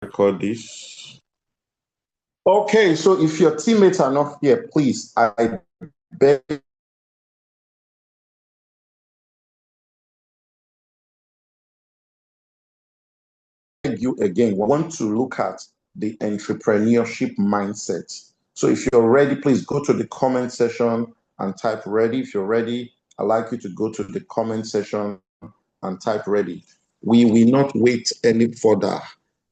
record this. Okay, so if your teammates are not here, please, I beg you again, we want to look at the entrepreneurship mindset. So if you're ready, please go to the comment section and type ready. If you're ready, I'd like you to go to the comment section and type ready. We will not wait any further.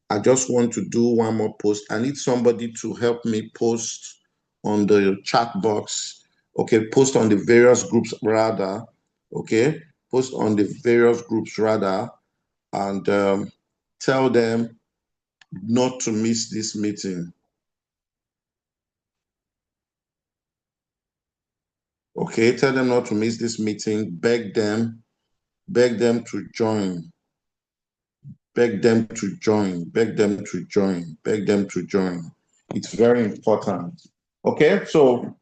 I just want to do one more post. I need somebody to help me post on the chat box. Okay, post on the various groups rather. Okay, post on the various groups rather, and tell them not to miss this meeting. Okay, tell them not to miss this meeting. Beg them to join. Beg them to join. Beg them to join. Beg them to join. It's very important. Okay, so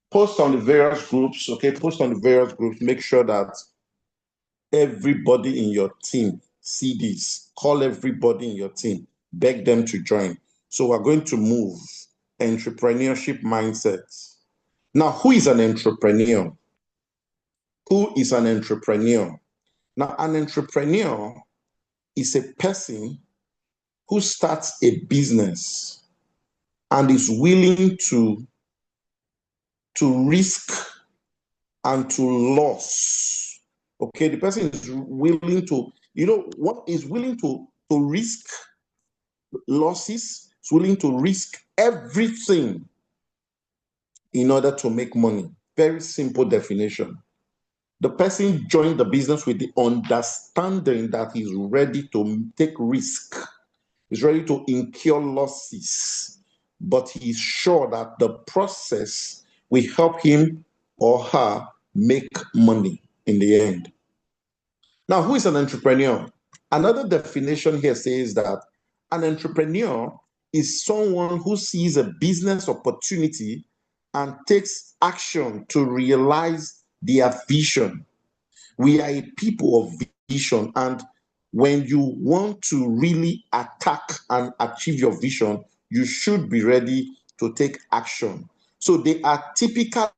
post on the various groups. Okay, post on the various groups. Make sure that everybody in your team see this. Call everybody in your team. Beg them to join. So we're going to move entrepreneurship mindset. Now, who is an entrepreneur? Who is an entrepreneur? Now, an entrepreneur is a person who starts a business and is willing to risk and to loss. Okay, the person is willing to, what is willing to risk losses, is willing to risk everything in order to make money. Very simple definition. The person joined the business with the understanding that he's ready to take risk, he's ready to incur losses, but he's sure that the process will help him or her make money in the end. Now, who is an entrepreneur? Another definition here says that an entrepreneur is someone who sees a business opportunity and takes action to realize their vision. We are a people of vision, and when you want to really attack and achieve your vision, you should be ready to take action. So they are typically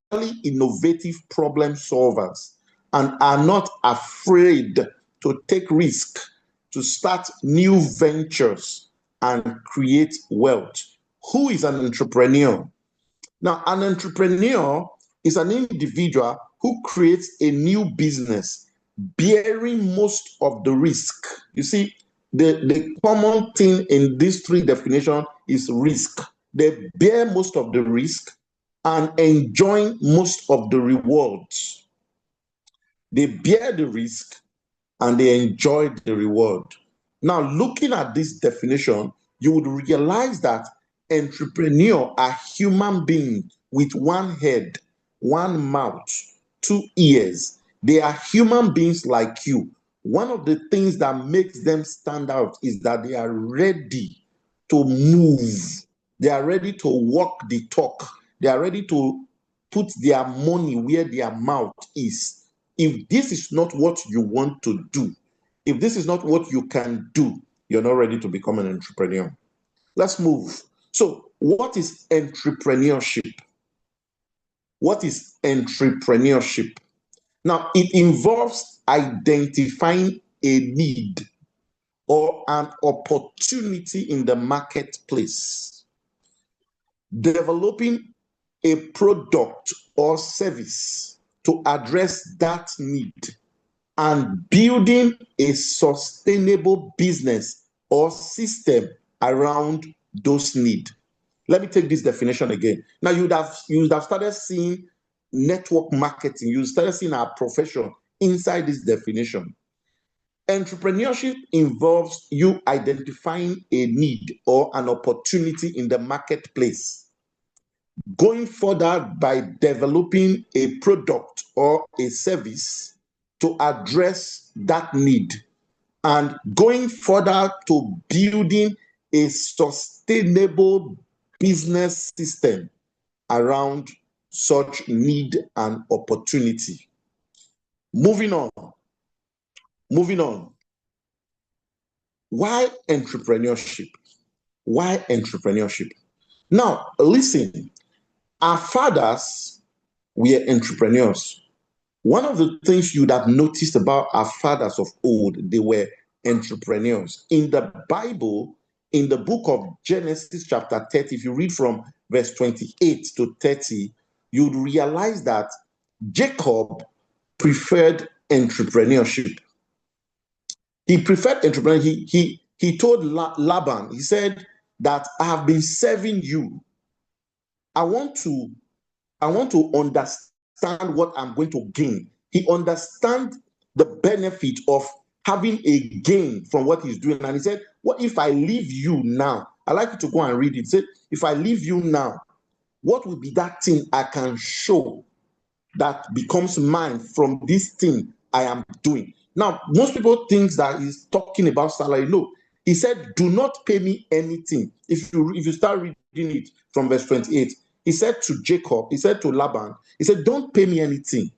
innovative problem solvers and are not afraid to take risk, to start new ventures and create wealth. Who is an entrepreneur? Now, an entrepreneur is an individual who creates a new business bearing most of the risk. You see, the common thing in these three definitions is risk. They bear most of the risk and enjoy most of the rewards. They bear the risk and they enjoy the reward. Now, looking at this definition, you would realize that entrepreneurs are human beings with one head, one mouth, two ears. They are human beings like you. One of the things that makes them stand out is that they are ready to move. They are ready to walk the talk. They are ready to put their money where their mouth is. If this is not what you want to do, if this is not what you can do, you're not ready to become an entrepreneur. Let's move. So, what is entrepreneurship? What is entrepreneurship? Now, it involves identifying a need or an opportunity in the marketplace, developing a product or service to address that need, and building a sustainable business or system around those needs. Let me take this definition again. Now, you would have started seeing network marketing. You started seeing our profession inside this definition. Entrepreneurship involves you identifying a need or an opportunity in the marketplace, going further by developing a product or a service to address that need, and going further to building a sustainable business system around such need and opportunity. Moving on. Moving on. Why entrepreneurship? Why entrepreneurship? Now, listen, our fathers were entrepreneurs. One of the things you'd have noticed about our fathers of old, they were entrepreneurs. In the Bible, in the book of Genesis, chapter 30, if you read from verse 28 to 30, you'd realize that Jacob preferred entrepreneurship. He preferred entrepreneurship. He told Laban, he said that I have been serving you. I want to understand what I'm going to gain. He understands the benefit of having a gain from what he's doing. And he said, what if I leave you now? I like you to go and read it. He said, if I leave you now, what will be that thing I can show that becomes mine from this thing I am doing? Now, most people think that he's talking about salary. No, he said, do not pay me anything. If you start reading it from verse 28, he said to Jacob, he said to Laban, he said, don't pay me anything.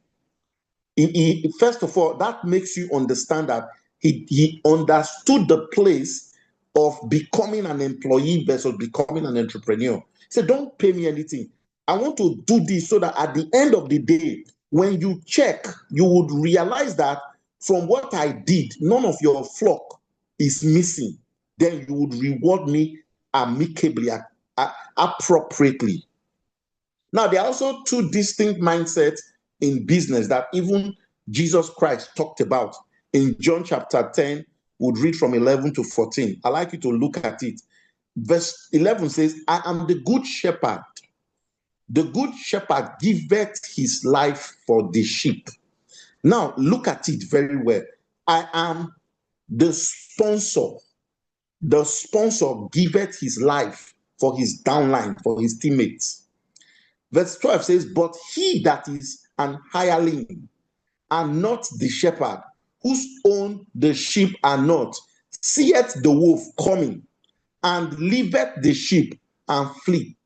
First of all, that makes you understand that he understood the place of becoming an employee versus becoming an entrepreneur. He said, don't pay me anything. I want to do this so that at the end of the day, when you check, you would realize that from what I did, none of your flock is missing. Then you would reward me amicably, appropriately. Now, there are also two distinct mindsets in business that even Jesus Christ talked about. In John chapter 10, we'll read from 11 to 14. I'd like you to look at it. Verse 11 says, I am the good shepherd. The good shepherd giveth his life for the sheep. Now, look at it very well. I am the sponsor. The sponsor giveth his life for his downline, for his teammates. Verse 12 says, but he that is an hireling and not the shepherd, whose own the sheep are not, seeth the wolf coming, and leaveth the sheep and flee.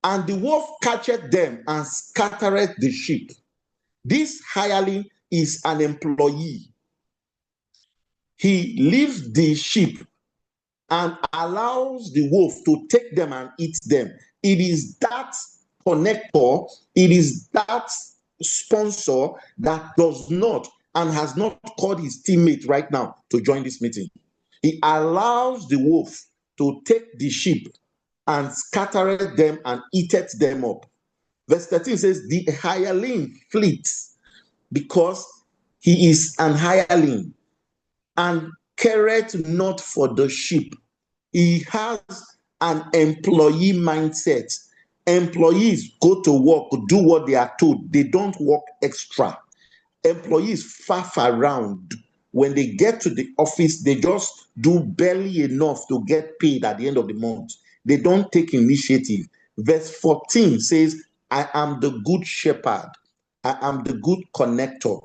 And the wolf catcheth them and scattereth the sheep. This hireling is an employee. He leaves the sheep and allows the wolf to take them and eat them. It is that connector, it is that sponsor that does not and has not called his teammate right now to join this meeting. He allows the wolf to take the sheep and scattereth them and eateth them up. Verse 13 says, the hireling flees because he is an hireling and careth not for the sheep. He has an employee mindset. Employees go to work, do what they are told. They don't work extra. Employees faff around. When they get to the office, they just do barely enough to get paid at the end of the month. They don't take initiative. Verse 14 says, I am the good shepherd. I am the good connector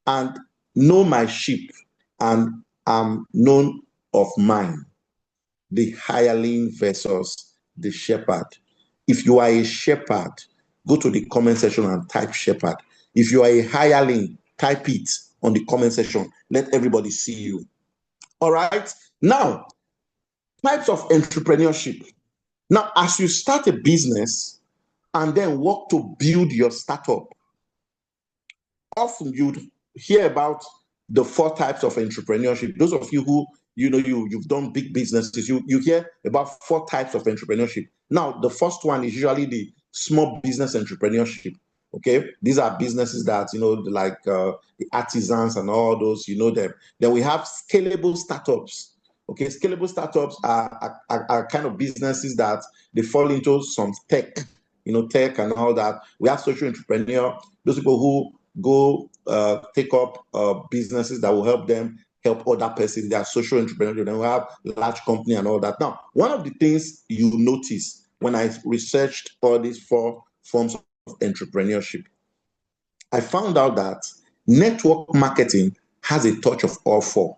and know my sheep and am known of mine. The hireling versus the shepherd. If you are a shepherd, go to the comment section and type shepherd. If you are a hireling, type it on the comment section. Let everybody see you. All right. Now, types of entrepreneurship. Now, as you start a business and then work to build your startup, often you'd hear about the 4 types of entrepreneurship. Those of you who you've done big businesses, you hear about 4 types of entrepreneurship. Now, the first one is usually the small business entrepreneurship. Okay, these are businesses that like the artisans and all those, them. Then we have scalable startups. Okay, scalable startups are kind of businesses that they fall into some tech, tech and all that. We have social entrepreneur, those people who go take up businesses that will help them help other persons. They are social entrepreneurs. Then we have large company and all that. Now, one of the things you notice when I researched all these 4 forms of entrepreneurship, I found out that network marketing has a touch of all 4.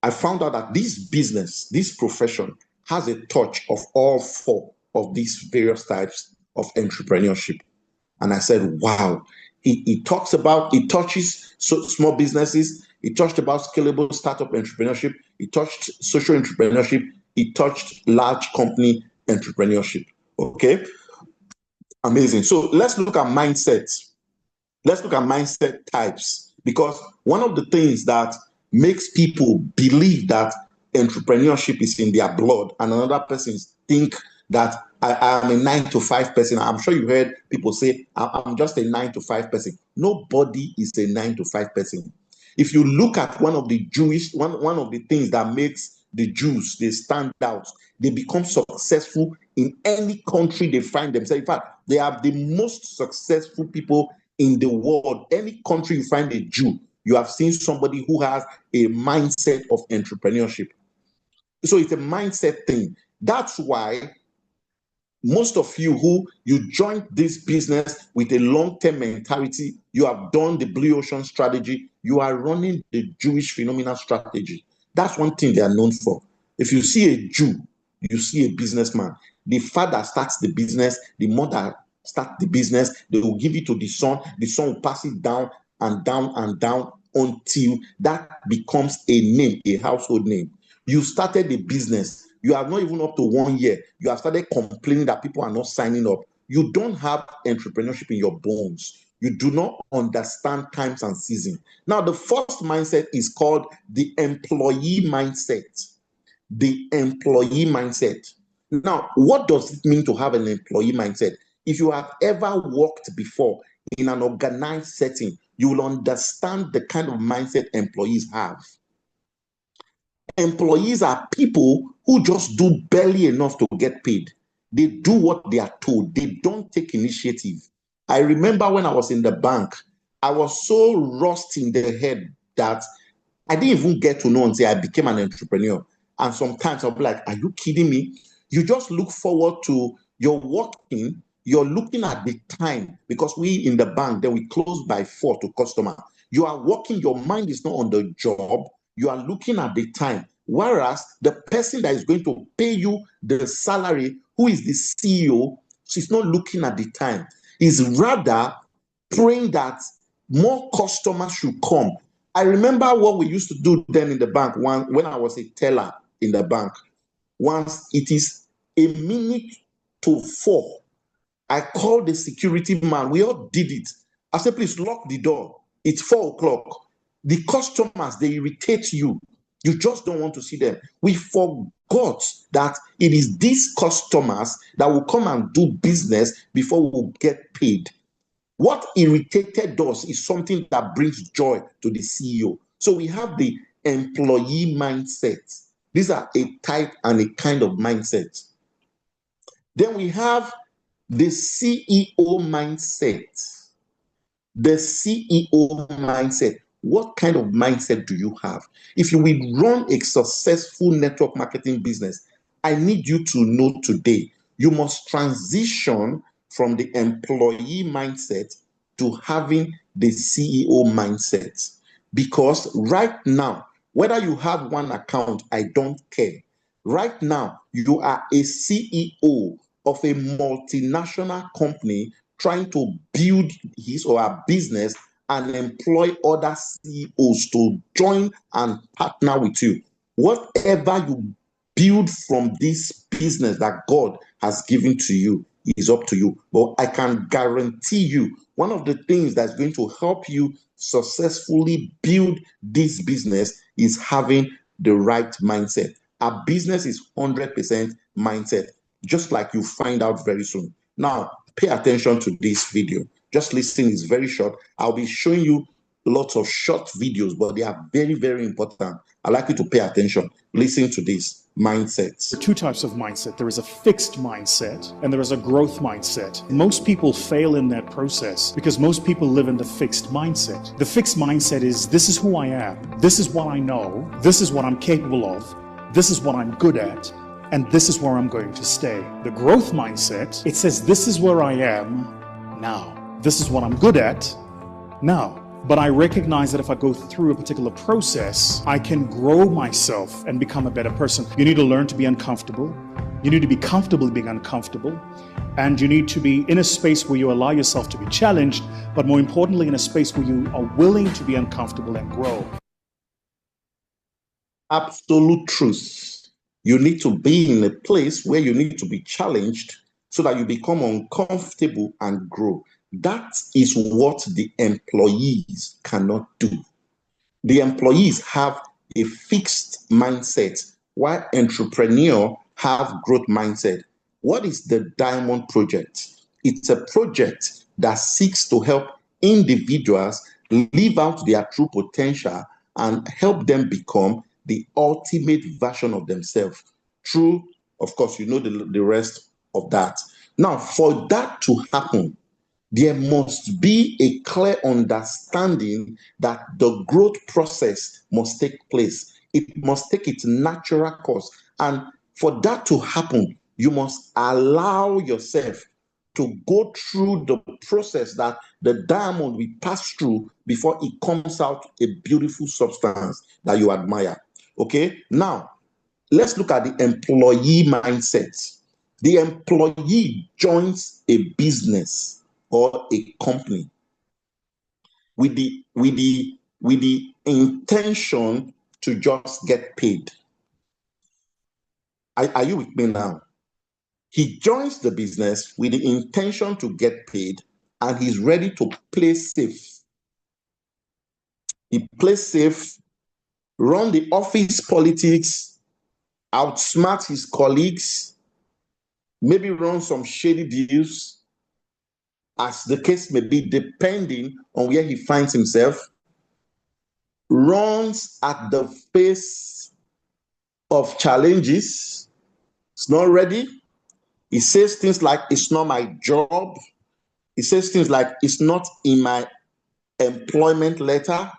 I found out that this business, this profession, has a touch of all 4 of these various types of entrepreneurship. And I said, wow, it touches small businesses, It touched about scalable startup entrepreneurship. It touched social entrepreneurship. It touched large company entrepreneurship. Okay, amazing. So let's look at mindsets. Let's look at mindset types, because one of the things that makes people believe that entrepreneurship is in their blood and another person think that I am a 9 to 5 person. I'm sure you heard people say, I'm just a 9 to 5 person. Nobody is a 9 to 5 person. If you look at one of the one of the things that makes the Jews, they stand out, they become successful in any country they find themselves. In fact, they are the most successful people in the world. Any country you find a Jew, you have seen somebody who has a mindset of entrepreneurship. So it's a mindset thing. That's why most of you who you joined this business with a long-term mentality, you have done the blue ocean strategy, you are running the Jewish phenomenal strategy. That's one thing they are known for. If you see a Jew, you see a businessman. The father starts the business, the mother starts the business, they will give it to the son will pass it down and down and down until that becomes a name, a household name. You started the business, you are not even up to 1 year, you have started complaining that people are not signing up. You don't have entrepreneurship in your bones. You do not understand times and seasons. Now, the first mindset is called the employee mindset. The employee mindset. Now, what does it mean to have an employee mindset? If you have ever worked before in an organized setting, you will understand the kind of mindset employees have. Employees are people who just do barely enough to get paid. They do what they are told. They don't take initiative. I remember when I was in the bank, I was so rust in the head that I didn't even get to know until I became an entrepreneur. And sometimes I'll be like, are you kidding me? You just look forward to your working, you're looking at the time, because we in the bank, then we close by 4 to customer. You are working, your mind is not on the job, you are looking at the time. Whereas the person that is going to pay you the salary, who is the CEO, she's not looking at the time. Is rather praying that more customers should come. I remember what we used to do then in the bank when I was a teller in the bank. Once it is a minute to 4, I called the security man. We all did it. I said, please lock the door. It's 4 o'clock. The customers, they irritate you. You just don't want to see them. We forgot that it is these customers that will come and do business before we will get paid. What irritated us is something that brings joy to the CEO. So we have the employee mindset. These are a type and a kind of mindset. Then we have the CEO mindset. The CEO mindset. What kind of mindset do you have? If you will run a successful network marketing business, I need you to know today, you must transition from the employee mindset to having the CEO mindset. Because right now, whether you have one account, I don't care. Right now, you are a CEO of a multinational company trying to build his or her business and employ other CEOs to join and partner with you. Whatever you build from this business that God has given to you is up to you. But I can guarantee you, one of the things that's going to help you successfully build this business is having the right mindset. Our business is 100% mindset, just like you find out very soon. Now, pay attention to this video. Just listen, it's very short. I'll be showing you lots of short videos, but they are very, very important. I'd like you to pay attention. Listen to this. Mindsets. There are two types of mindset. There is a fixed mindset and there is a growth mindset. Most people fail in that process because most people live in the fixed mindset. The fixed mindset is, this is who I am. This is what I know. This is what I'm capable of. This is what I'm good at. And this is where I'm going to stay. The growth mindset, it says, this is where I am now. This is what I'm good at now. But I recognize that if I go through a particular process, I can grow myself and become a better person. You need to learn to be uncomfortable. You need to be comfortable being uncomfortable. And you need to be in a space where you allow yourself to be challenged, but more importantly, in a space where you are willing to be uncomfortable and grow. absolute truth. You need to be in a place where you need to be challenged so that you become uncomfortable and grow. That is what the employees cannot do. The employees have a fixed mindset, while entrepreneurs have growth mindset. What is the Diamond Project? It's a project that seeks to help individuals live out their true potential and help them become the ultimate version of themselves. True, of course, you know the rest of that. Now, for that to happen, there must be a clear understanding that the growth process must take place. It must take its natural course. And for that to happen, you must allow yourself to go through the process that the diamond will pass through before it comes out a beautiful substance that you admire. Okay, now let's look at the employee mindset. The employee joins a business or a company with the intention to just get paid. Are you with me now? He joins the business with the intention to get paid, and he's ready to play safe. He plays safe, run the office politics, outsmart his colleagues, maybe run some shady deals, as the case may be, depending on where he finds himself, runs at the face of challenges. It's not ready. He says things like, it's not my job. He says things like, it's not in my employment letter.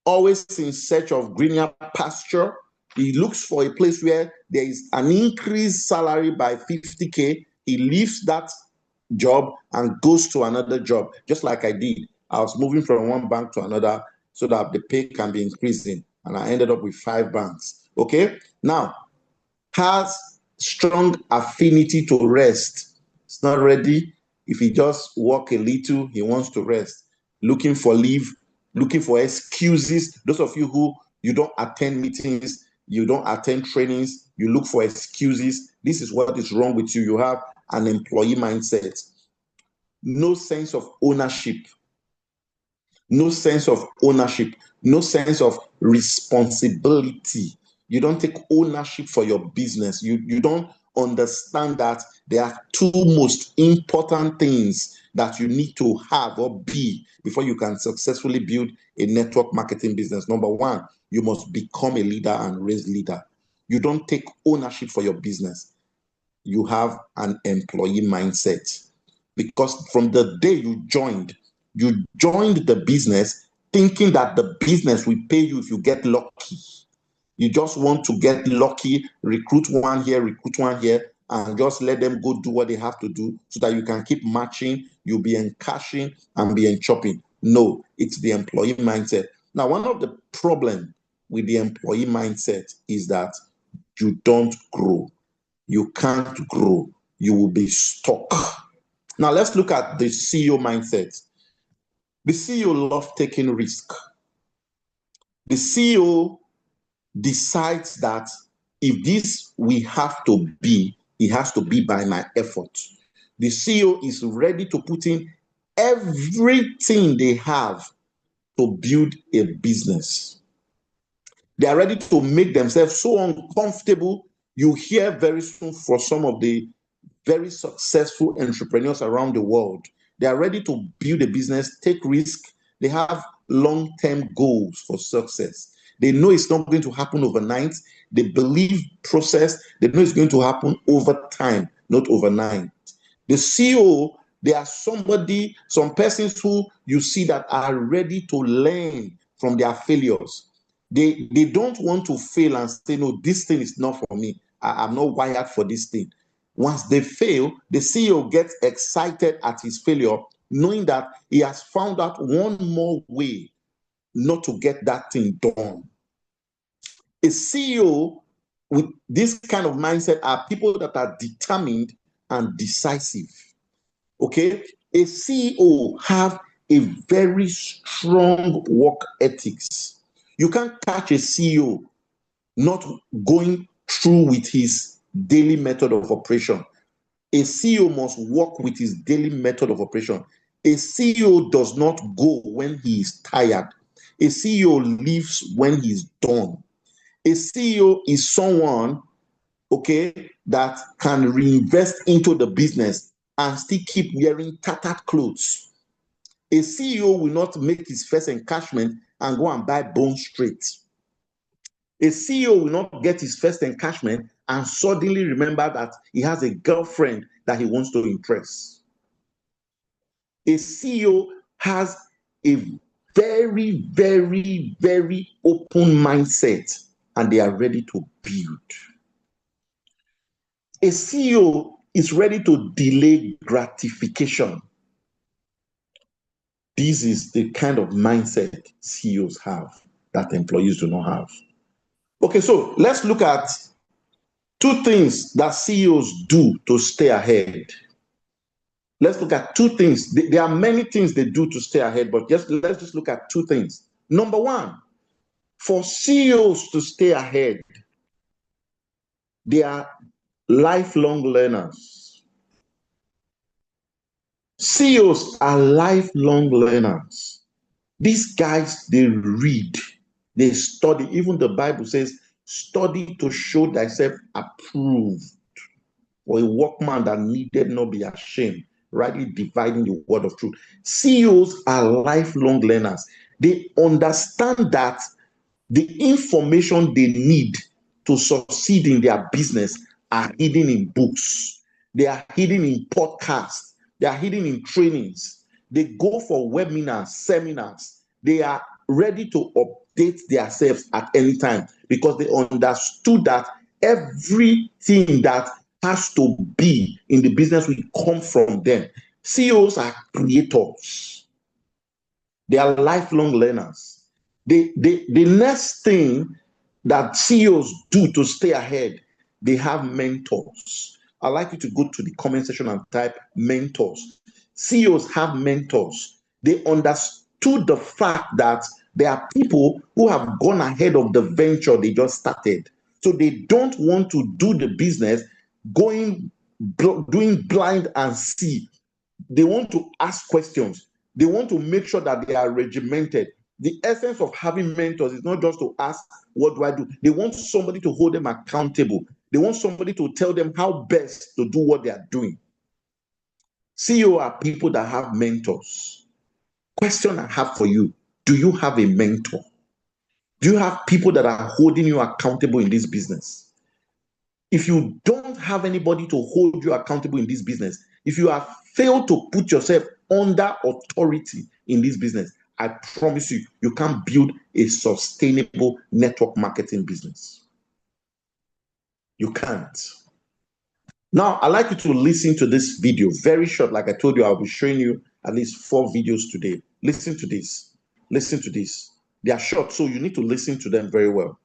Always in search of greener pasture. He looks for a place where there is an increased salary by 50K. He leaves that job and goes to another job, just like I did. I was moving from one bank to another so that the pay can be increasing, and I ended up with 5 banks. Okay, now has strong affinity to rest. It's not ready. If he just walk a little, he wants to rest. Looking for leave, looking for excuses. Those of you who you don't attend meetings, you don't attend trainings, you look for excuses. This is what is wrong with you. You have an employee mindset. No sense of ownership. No sense of ownership. No sense of responsibility. You don't take ownership for your business. You don't understand that there are 2 most important things that you need to have or be before you can successfully build a network marketing business. Number 1, you must become a leader and raise leader. You don't take ownership for your business. You have an employee mindset. Because from the day you joined the business thinking that the business will pay you if you get lucky. You just want to get lucky, recruit one here, and just let them go do what they have to do so that you can keep matching, you'll be encashing and be chopping. No, it's the employee mindset. Now, one of the problems with the employee mindset is that you don't grow. You can't grow. You will be stuck. Now, let's look at the CEO mindset. The CEO loves taking risk. The CEO decides that if this we have to be, it has to be by my effort. The CEO is ready to put in everything they have to build a business. They are ready to make themselves so uncomfortable. You hear very soon for some of the very successful entrepreneurs around the world. They are ready to build a business, take risk. They have long-term goals for success. They know it's not going to happen overnight. They believe process. They know it's going to happen over time, not overnight. The CEO, they are some persons who you see that are ready to learn from their failures. They don't want to fail and say, no, this thing is not for me. I'm not wired for this thing. Once they fail, the CEO gets excited at his failure, knowing that he has found out one more way not to get that thing done. A CEO with this kind of mindset are people that are determined and decisive. Okay? A CEO have a very strong work ethics. You can't catch a CEO not going through with his daily method of operation. A CEO must work with his daily method of operation. A CEO does not go when he is tired. A CEO leaves when he's done. A CEO is someone, okay, that can reinvest into the business and still keep wearing tattered clothes. A CEO will not make his first encashment and go and buy Bone Straight. A CEO will not get his first encashment and suddenly remember that he has a girlfriend that he wants to impress. A CEO has a very, very, very open mindset and they are ready to build. A CEO is ready to delay gratification. This is the kind of mindset CEOs have that employees do not have. Okay, so let's look at two things that CEOs do to stay ahead. Let's look at two things. There are many things they do to stay ahead, but let's just look at two things. Number one, for CEOs to stay ahead, they are lifelong learners. CEOs are lifelong learners. These guys, they read, they study. Even the Bible says, study to show thyself approved for a workman that needed not be ashamed, rightly dividing the word of truth. CEOs are lifelong learners. They understand that the information they need to succeed in their business are hidden in books. They are hidden in podcasts. They are hidden in trainings. They go for webinars, seminars. They are ready to update themselves at any time because they understood that everything that has to be in the business will come from them. CEOs are creators. They are lifelong learners. The next thing that CEOs do to stay ahead, they have mentors. I'd like you to go to the comment section and type mentors. CEOs have mentors. They understood the fact that there are people who have gone ahead of the venture they just started. So they don't want to do the business doing blind and see. They want to ask questions. They want to make sure that they are regimented. The essence of having mentors is not just to ask, what do I do? They want somebody to hold them accountable. They want somebody to tell them how best to do what they are doing. CEO are people that have mentors. Question I have for you, do you have a mentor? Do you have people that are holding you accountable in this business? If you don't have anybody to hold you accountable in this business, if you have failed to put yourself under authority in this business, I promise you, you can't build a sustainable network marketing business. You can't. Now, I'd like you to listen to this video, very short. Like I told you, I'll be showing you at least 4 videos today. Listen to this. Listen to this. They are short, so you need to listen to them very well.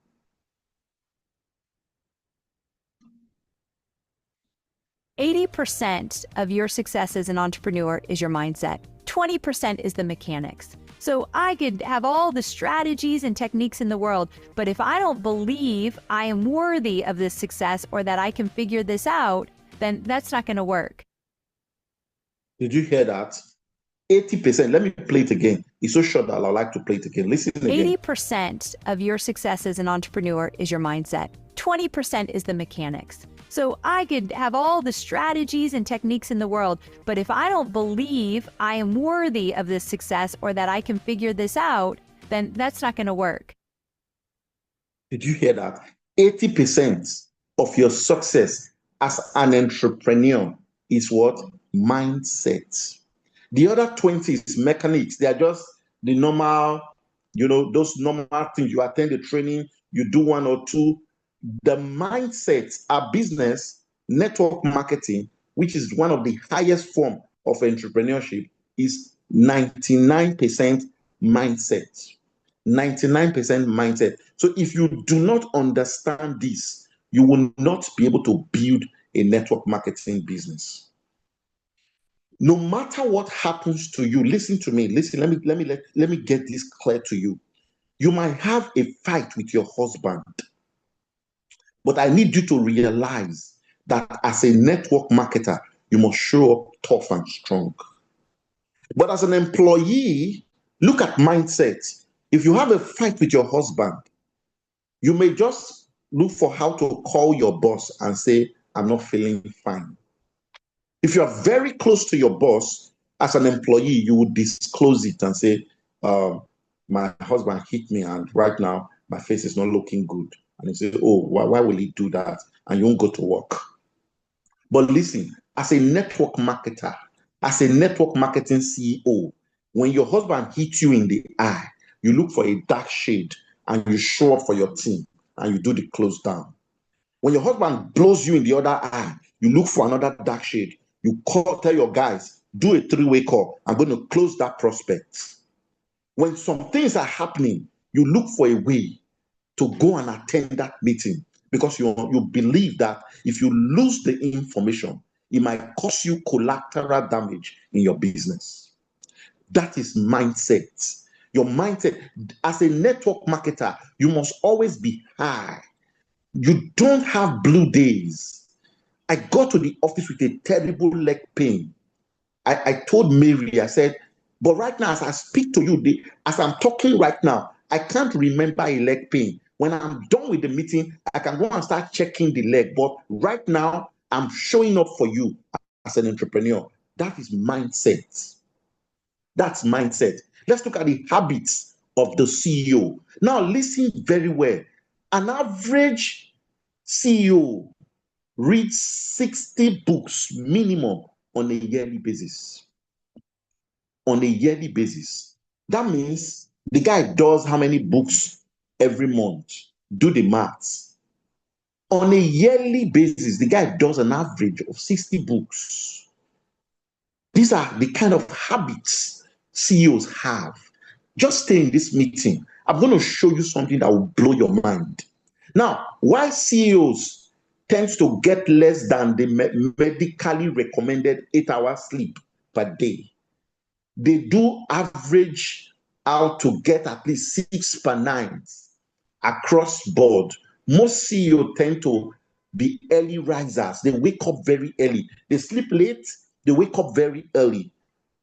80% of your success as an entrepreneur is your mindset. 20% is the mechanics. So I could have all the strategies and techniques in the world, but if I don't believe I am worthy of this success or that I can figure this out, then that's not going to work. Did you hear that? 80%. Let me play it again. It's so short that I'd like to play it again. Listen again. 80% of your success as an entrepreneur is your mindset. 20% is the mechanics. So I could have all the strategies and techniques in the world, but if I don't believe I am worthy of this success or that I can figure this out, then that's not going to work. Did you hear that? 80% of your success as an entrepreneur is what? Mindset. The other 20 is mechanics. They are just the normal, those normal things. You attend the training, you do 1 or 2. The mindsets are business, network marketing, which is one of the highest form of entrepreneurship, is 99% mindset. 99% mindset. So if you do not understand this, you will not be able to build a network marketing business. No matter what happens to you, listen to me. Listen, let me get this clear to you. You might have a fight with your husband. But I need you to realize that as a network marketer, you must show up tough and strong. But as an employee, look at mindset. If you have a fight with your husband, you may just look for how to call your boss and say, I'm not feeling fine. If you are very close to your boss, as an employee, you would disclose it and say, my husband hit me, and right now my face is not looking good. And you say, oh, why will he do that? And you won't go to work. But listen, as a network marketer, as a network marketing CEO, when your husband hits you in the eye, you look for a dark shade and you show up for your team and you do the close down. When your husband blows you in the other eye, you look for another dark shade. You tell your guys, do a three-way call. I'm going to close that prospect. When some things are happening, you look for a way to go and attend that meeting because you believe that if you lose the information, it might cause you collateral damage in your business. That is mindset. Your mindset as a network marketer, you must always be high. You don't have blue days. I got to the office with a terrible leg pain. I told Mary, I said, but right now, as I speak to you, as I'm talking right now, I can't remember a leg pain. When I'm done with the meeting, I can go and start checking the leg. But right now, I'm showing up for you as an entrepreneur. That is mindset. That's mindset. Let's look at the habits of the CEO. Now, listen very well. An average CEO reads 60 books minimum on a yearly basis. On a yearly basis. That means the guy does how many books every month? Do the maths. On a yearly basis, the guy does an average of 60 books. These are the kind of habits CEOs have. Just stay in this meeting. I'm going to show you something that will blow your mind. Now, why CEOs tends to get less than the medically recommended 8 hours sleep per day? They do average out to get at least 6 per night across board. Most CEOs tend to be early risers. They wake up very early. They sleep late, they wake up very early.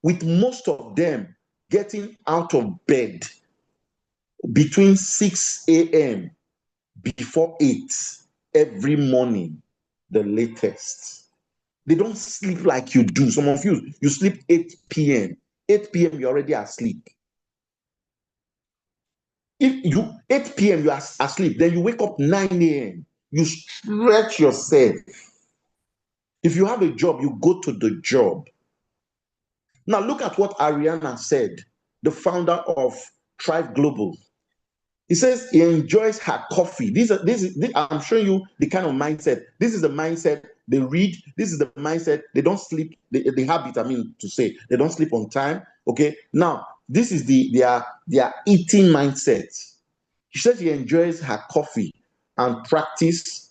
With most of them getting out of bed between 6 a.m. before 8 every morning, the latest. They don't sleep like you do. Some of you sleep 8 p.m. 8 p.m. you're already asleep. If you 8 p.m. you are asleep, then you wake up 9 a.m. You stretch yourself. If you have a job, you go to the job. Now look at what Ariana said, the founder of Thrive Global. He says he enjoys her coffee. I'm showing you the kind of mindset. This is the mindset they read. This is the mindset they don't sleep. The habit, they don't sleep on time. Okay. Now this is their eating mindset. She says she enjoys her coffee and practice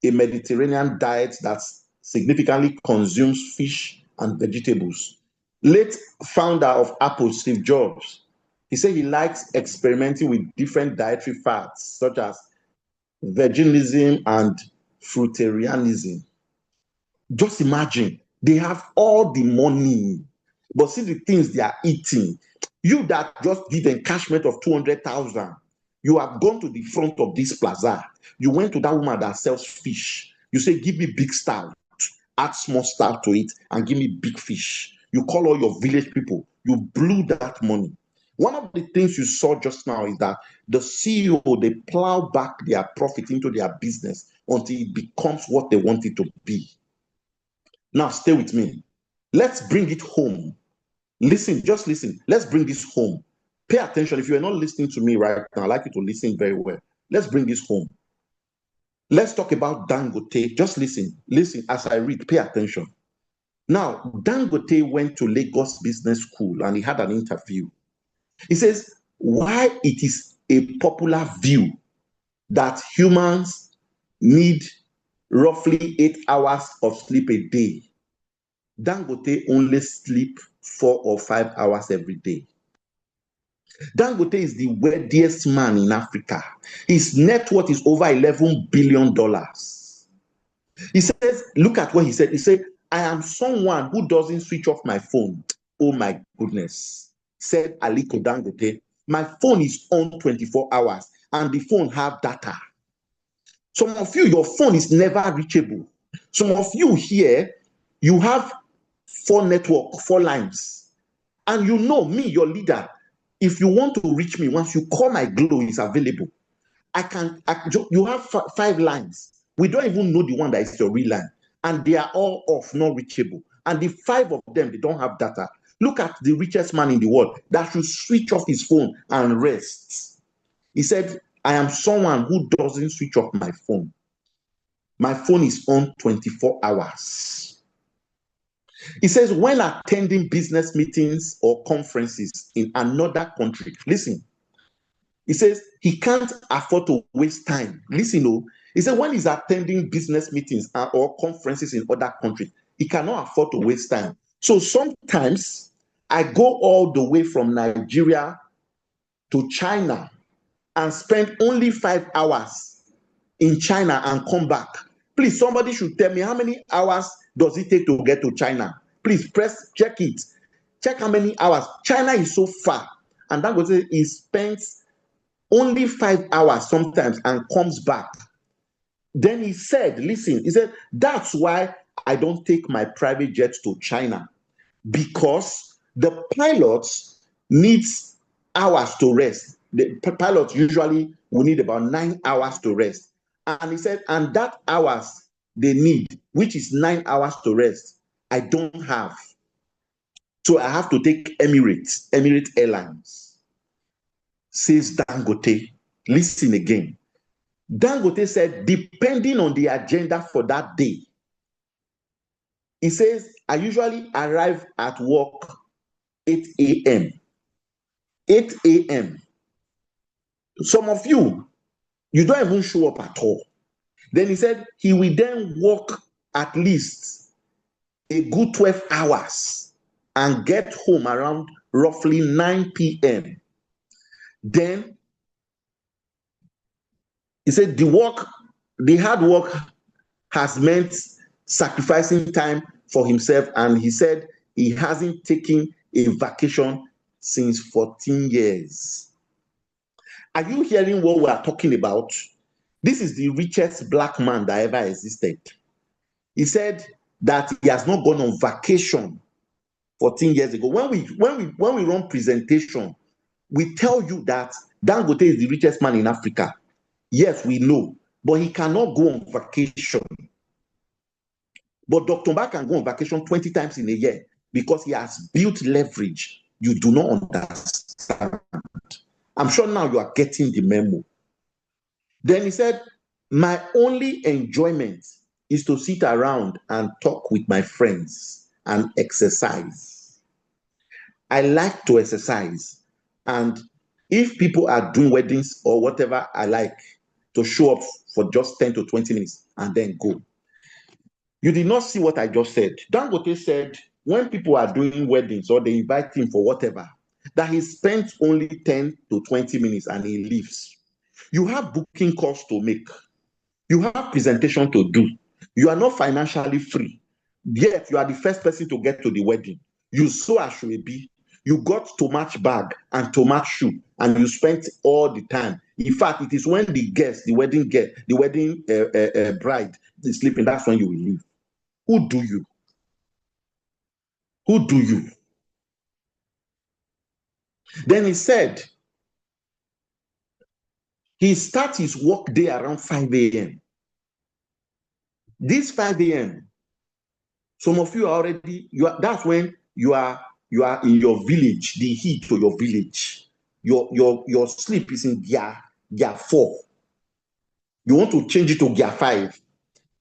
a Mediterranean diet that significantly consumes fish and vegetables. Late founder of Apple, Steve Jobs, he said he likes experimenting with different dietary fads, such as veganism and fruitarianism. Just imagine, they have all the money, but see the things they are eating. You that just did encashment of 200,000, you have gone to the front of this plaza. You went to that woman that sells fish. You say, give me big stout, add small stout to it, and give me big fish. You call all your village people. You blew that money. One of the things you saw just now is that the CEO, they plow back their profit into their business until it becomes what they want it to be. Now, stay with me. Let's bring it home. Listen, just listen. Let's bring this home. Pay attention. If you are not listening to me right now, I'd like you to listen very well. Let's bring this home. Let's talk about Dangote. Just listen. Listen as I read. Pay attention. Now, Dangote went to Lagos Business School and he had an interview. He says, why it is a popular view that humans need roughly 8 hours of sleep a day. Dangote only sleep 4 or 5 hours every day. Dangote is the wealthiest man in Africa. His net worth is over $11 billion. He says, look at what he said. He said, I am someone who doesn't switch off my phone. Oh my goodness, said Aliko Dangote. My phone is on 24 hours and the phone have data. Some of you, your phone is never reachable. Some of you here, you have 4 lines. And you know me, your leader, if you want to reach me, once you call my Glow, is available. You have 5 lines. We don't even know the one that is your real line. And they are all off, not reachable. And the 5 of them, they don't have data. Look at the richest man in the world that should switch off his phone and rest. He said, I am someone who doesn't switch off my phone. My phone is on 24 hours. He says, when attending business meetings or conferences in another country, listen, he says he can't afford to waste time. Listen, he said when he's attending business meetings or conferences in other countries, he cannot afford to waste time. So sometimes I go all the way from Nigeria to China and spend only 5 hours in China and come back. Please, somebody should tell me how many hours does it take to get to China? Please check it. Check how many hours. China is so far. And that was it. He spends only 5 hours sometimes and comes back. Then he said, listen, he said, that's why I don't take my private jets to China, because the pilots need hours to rest. The pilots usually will need about 9 hours to rest. And he said, and that hours they need, which is 9 hours to rest, I don't have. So I have to take Emirates Airlines, says Dangote. Listen again. Dangote said, depending on the agenda for that day, he says, I usually arrive at work 8 a.m. 8 a.m. Some of you, you don't even show up at all. Then he said he will then work at least a good 12 hours and get home around roughly 9 p.m. Then he said the hard work has meant sacrificing time for himself, and he said he hasn't taken a vacation since 14 years. Are you hearing what we are talking about? This is the richest black man that ever existed. He said that he has not gone on vacation 14 years ago. When we run presentation, we tell you that Dangote is the richest man in Africa. Yes, we know, but he cannot go on vacation. But Dr. Mba can go on vacation 20 times in a year because he has built leverage. You do not understand. I'm sure now you are getting the memo. Then he said, my only enjoyment is to sit around and talk with my friends and exercise. I like to exercise. And if people are doing weddings or whatever, I like to show up for just 10 to 20 minutes and then go. You did not see what I just said. Dangote said when people are doing weddings or they invite him for whatever, that he spends only 10 to 20 minutes and he leaves. You have booking calls to make. You have presentation to do. You are not financially free. Yet you are the first person to get to the wedding. You saw Ashwebi. You got too much bag and too much shoe, and you spent all the time. In fact, it is when the wedding bride is sleeping, that's when you will leave. Who do you? Who do you? Then he said, he starts his work day around 5 a.m. This 5 a.m., some of you are already, that's when you are in your village, the heat to your village. Your sleep is in gear 4. You want to change it to gear 5.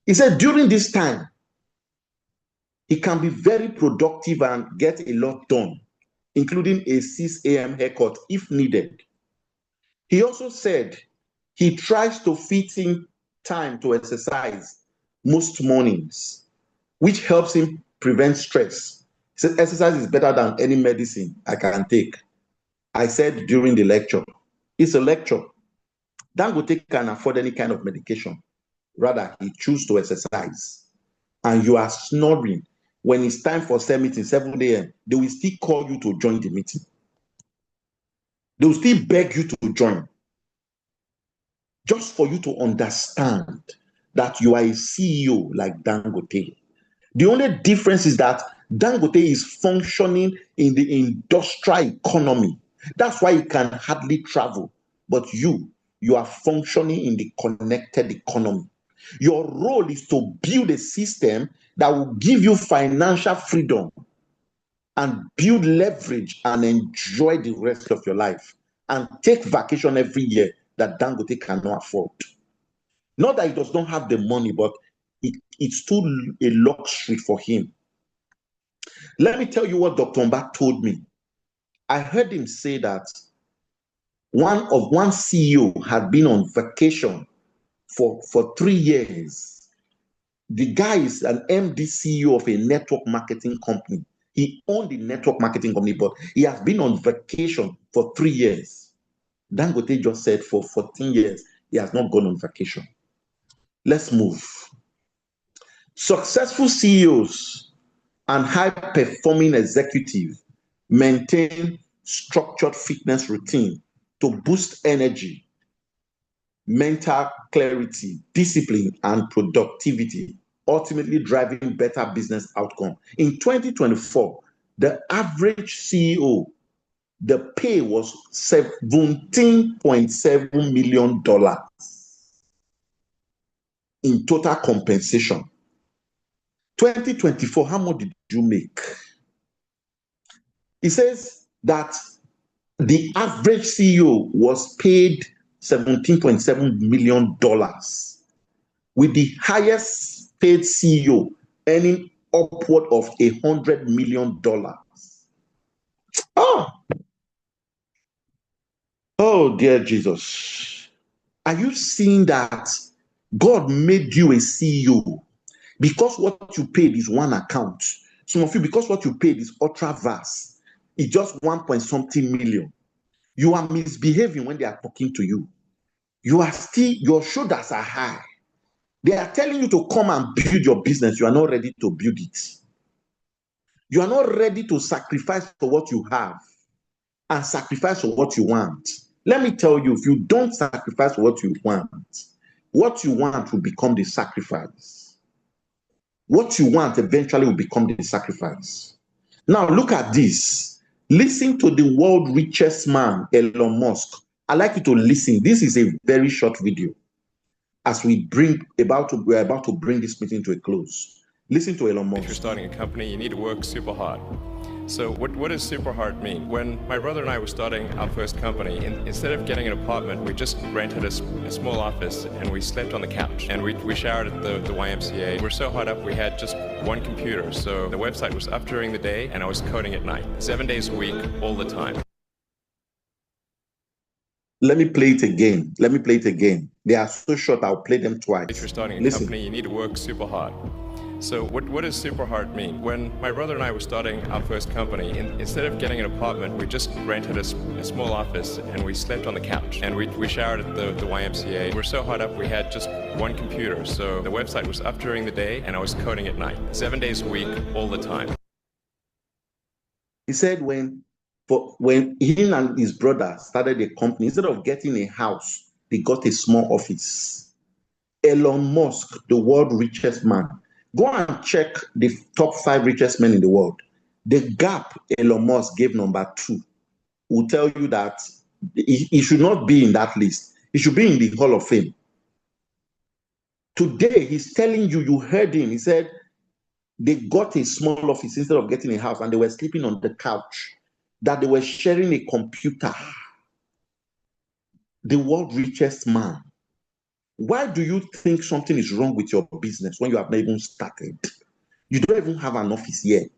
He said during this time, he can be very productive and get a lot done, including a 6 a.m. haircut if needed. He also said he tries to fit in time to exercise most mornings, which helps him prevent stress. He said exercise is better than any medicine I can take. I said during the lecture, it's a lecture. Dangote can afford any kind of medication. Rather, he chooses to exercise. And you are snoring. When it's time for cell meeting, 7 a.m., they will still call you to join the meeting. They will still beg you to join. Just for you to understand that you are a CEO like Dangote. The only difference is that Dangote is functioning in the industrial economy. That's why he can hardly travel. But you are functioning in the connected economy. Your role is to build a system that will give you financial freedom and build leverage and enjoy the rest of your life and take vacation every year that Dangote cannot afford. Not that he does not have the money, but it's too a luxury for him. Let me tell you what Dr. Mbak told me. I heard him say that one CEO had been on vacation for 3 years. The guy is an MD CEO of a network marketing company. He owned the network marketing company, but he has been on vacation for 3 years. Dangote just said for 14 years, he has not gone on vacation. Let's move. Successful CEOs and high-performing executives maintain structured fitness routine to boost energy, mental clarity, discipline, and productivity, ultimately driving better business outcome. In 2024, the average CEO, the pay was $17.7 million in total compensation. 2024, how much did you make? He says that the average CEO was paid $17.7 million, with the highest paid CEO earning upward of $100 million. Oh, dear Jesus. Are you seeing that God made you a CEO? Because what you paid is one account. Some of you, because what you paid is ultra vast, it's just 1 point something million. You are misbehaving when they are talking to you. You are still, your shoulders are high. They are telling you to come and build your business. You are not ready to build it. You are not ready to sacrifice for what you have and sacrifice for what you want. Let me tell you, if you don't sacrifice for what you want will become the sacrifice. What you want eventually will become the sacrifice. Now look at this. Listen to the world richest man, Elon Musk. I'd like you to listen. This is a very short video as we're about to bring this meeting to a close. Listen to Elon Musk. If you're starting a company, you need to work super hard. So what does super hard mean? When my brother and I were starting our first company, instead of getting an apartment, we just rented a small office and we slept on the couch. And we showered at the YMCA. We were so hot up, we had just one computer. So the website was up during the day and I was coding at night. 7 days a week, all the time. Let me play it again. They are so short, I'll play them twice. If you're starting a company, you need to work super hard. So what does super hard mean? When my brother and I were starting our first company, instead of getting an apartment, we just rented a small office and we slept on the couch. And we showered at the YMCA. We were so hot up, we had just one computer. So the website was up during the day and I was coding at night. 7 days a week, all the time. He said when he and his brother started a company, instead of getting a house, they got a small office. Elon Musk, the world richest man. Go and check the top 5 richest men in the world. The gap Elon Musk gave number 2 will tell you that he should not be in that list. He should be in the Hall of Fame. Today, he's telling you, you heard him. He said they got a small office instead of getting a house and they were sleeping on the couch, that they were sharing a computer. The world richest man. Why do you think something is wrong with your business when you have not even started? You don't even have an office yet.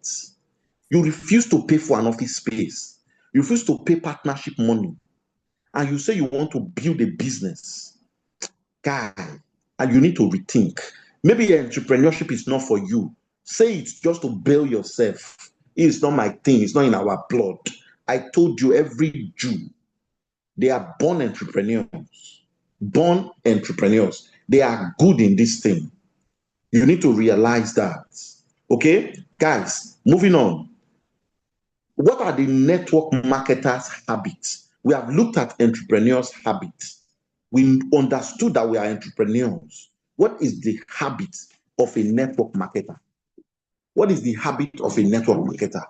You refuse to pay for an office space. You refuse to pay partnership money. And you say you want to build a business. Guy, and you need to rethink. Maybe entrepreneurship is not for you. Say it's just to bail yourself. It's not my thing. It's not in our blood. I told you, every Jew, they are born entrepreneurs. Born entrepreneurs. They are good in this thing. You need to realize that. Okay? Guys, moving on. What are the network marketers' habits? We have looked at entrepreneurs' habits. We understood that we are entrepreneurs. What is the habit of a network marketer? What is the habit of a network marketer?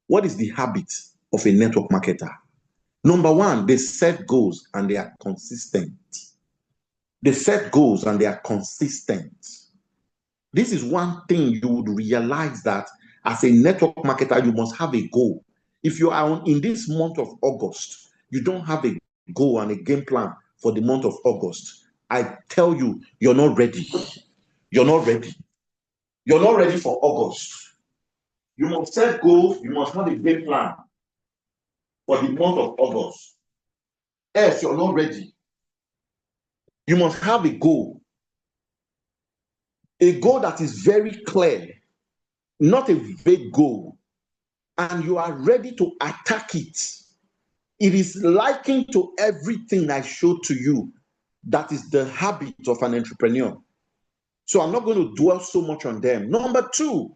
What is the habit of a network marketer? Number one, they set goals and they are consistent. They set goals and they are consistent. This is one thing you would realize, that as a network marketer, you must have a goal. If you are in this month of August, you don't have a goal and a game plan for the month of August, I tell you, you're not ready. You're not ready. You're not ready for August. You must set goals. You must have a game plan for the month of August. Else, you're not ready. You must have a goal. A goal that is very clear, not a vague goal, and you are ready to attack it. It is likened to everything I showed to you. That is the habit of an entrepreneur. So I'm not going to dwell so much on them. Number two,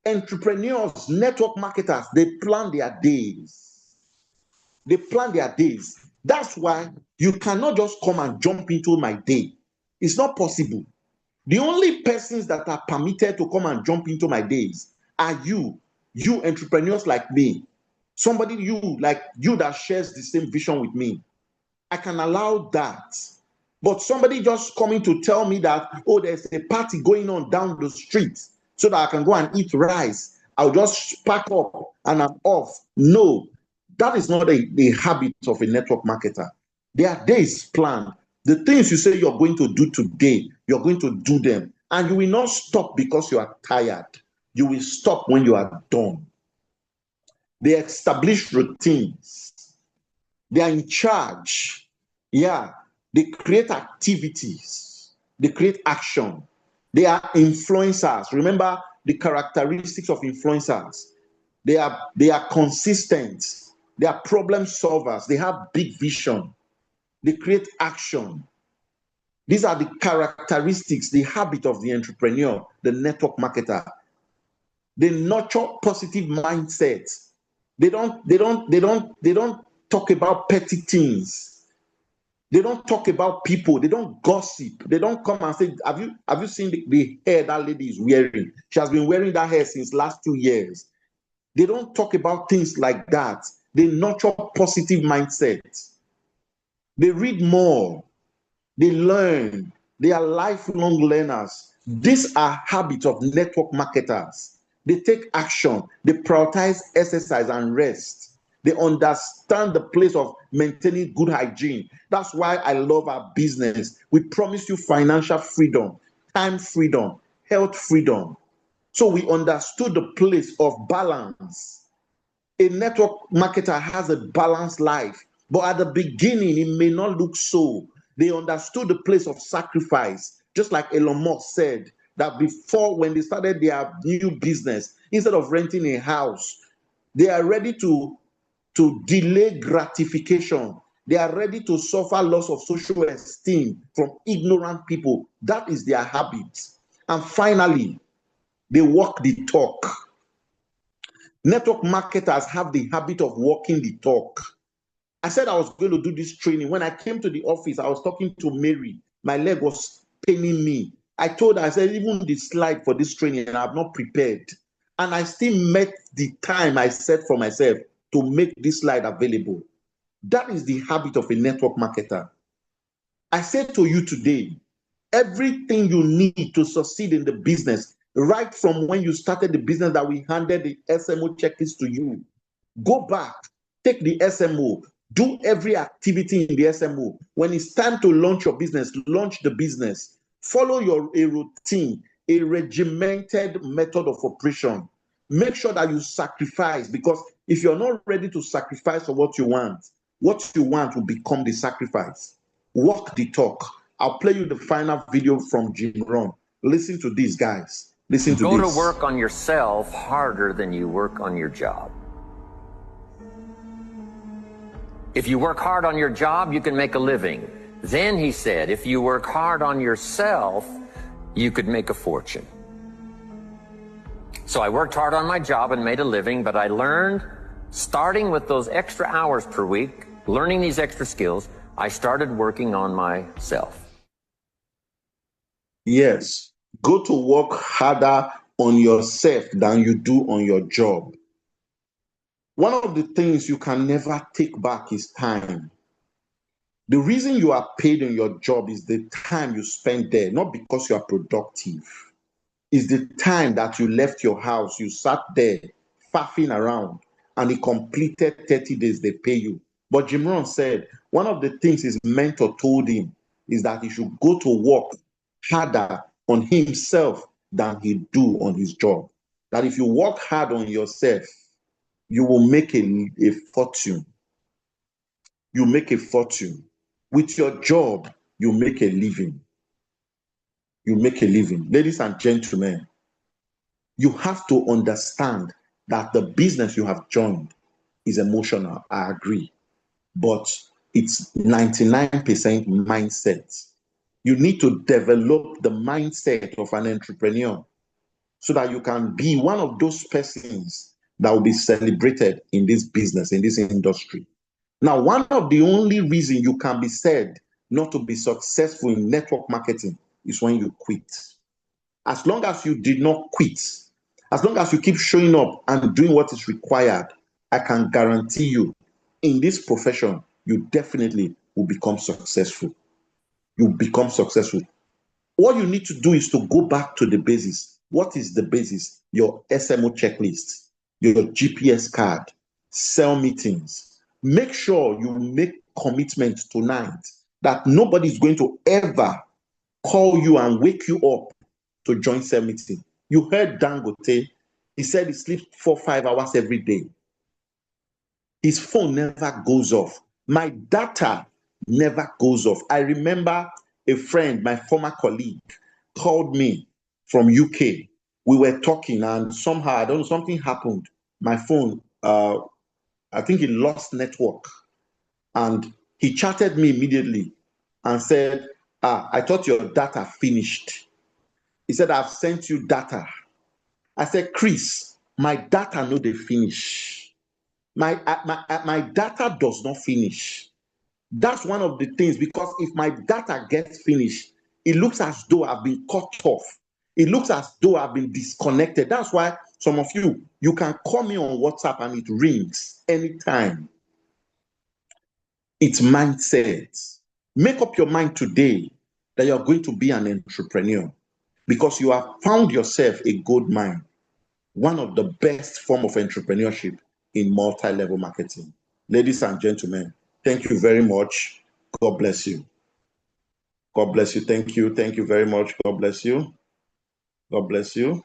entrepreneurs, network marketers, they plan their days. They plan their days. That's why you cannot just come and jump into my day. It's not possible. The only persons that are permitted to come and jump into my days are you entrepreneurs like me. Somebody like you that shares the same vision with me. I can allow that. But somebody just coming to tell me that, oh, there's a party going on down the street so that I can go and eat rice, I'll just pack up and I'm off. No, that is not a habit of a network marketer. Their day is planned. The things you say you're going to do today, you're going to do them. And you will not stop because you are tired. You will stop when you are done. They establish routines. They are in charge. Yeah. They create activities. They create action. They are influencers. Remember the characteristics of influencers. They are consistent. They are problem solvers. They have big vision. They create action. These are the characteristics, the habit of the entrepreneur, the network marketer. They nurture positive mindsets. They don't talk about petty things. They don't talk about people. They don't gossip. They don't come and say, have you seen the hair that lady is wearing? She has been wearing that hair since last 2 years. They don't talk about things like that. They nurture positive mindsets. They read more. They learn. They are lifelong learners. These are habits of network marketers. They take action. They prioritize exercise and rest. They understand the place of maintaining good hygiene. That's why I love our business. We promise you financial freedom, time freedom, health freedom. So we understood the place of balance. A network marketer has a balanced life, but at the beginning, it may not look so. They understood the place of sacrifice, just like Elon Musk said, that before, when they started their new business, instead of renting a house, they are ready to delay gratification. They are ready to suffer loss of social esteem from ignorant people. That is their habit. And finally, they walk the talk. Network marketers have the habit of walking the talk. I said I was going to do this training. When I came to the office, I was talking to Mary. My leg was paining me. I told her, I said, even the slide for this training, I have not prepared. And I still met the time I set for myself to make this slide available. That is the habit of a network marketer. I said to you today, everything you need to succeed in the business, right from when you started the business that we handed the SMO checklist to you, go back, take the SMO, do every activity in the SMO. When it's time to launch your business, launch the business. Follow a routine, a regimented method of operation. Make sure that you sacrifice, because if you're not ready to sacrifice for what you want will become the sacrifice. Walk the talk. I'll play you the final video from Jim Rohn. Listen to these guys. Listen to this. Go to work on yourself harder than you work on your job. If you work hard on your job, you can make a living. Then he said, if you work hard on yourself, you could make a fortune. So I worked hard on my job and made a living, but I learned, starting with those extra hours per week, learning these extra skills, I started working on myself. Yes, go to work harder on yourself than you do on your job. One of the things you can never take back is time. The reason you are paid in your job is the time you spend there, not because you are productive. It's the time that you left your house, you sat there faffing around, and he completed 30 days, they pay you. But Jim Rohn said one of the things his mentor told him is that he should go to work harder on himself than he do on his job. That if you work hard on yourself, you will make a fortune. You make a fortune. With your job, you make a living. You make a living. Ladies and gentlemen, you have to understand that the business you have joined is emotional. I agree. But it's 99% mindset. You need to develop the mindset of an entrepreneur so that you can be one of those persons that will be celebrated in this business, in this industry. Now, one of the only reasons you can be said not to be successful in network marketing is when you quit. As long as you did not quit, as long as you keep showing up and doing what is required, I can guarantee you in this profession, you definitely will become successful. You become successful. What you need to do is to go back to the basis. What is the basis? Your SMO checklist, your GPS card, sell meetings. Make sure you make commitment tonight that nobody is going to ever call you and wake you up to join sell meeting. You heard Dangote. He said he sleeps 4-5 hours every day. His phone never goes off. My data never goes off. I remember a friend, my former colleague, called me from UK. We were talking and somehow, I don't know, something happened. My phone, I think it lost network. And he chatted me immediately and said, I thought your data finished. He said, I've sent you data. I said, Chris, my data no dey finish. My data does not finish. That's one of the things, because if my data gets finished, it looks as though I've been cut off. It looks as though I've been disconnected. That's why some of you can call me on WhatsApp and it rings anytime. It's mindset. Make up your mind today that you're going to be an entrepreneur because you have found yourself a gold mine, one of the best form of entrepreneurship in multi-level marketing. Ladies and gentlemen, thank you very much. God bless you. God bless you. Thank you. Thank you very much. God bless you. God bless you.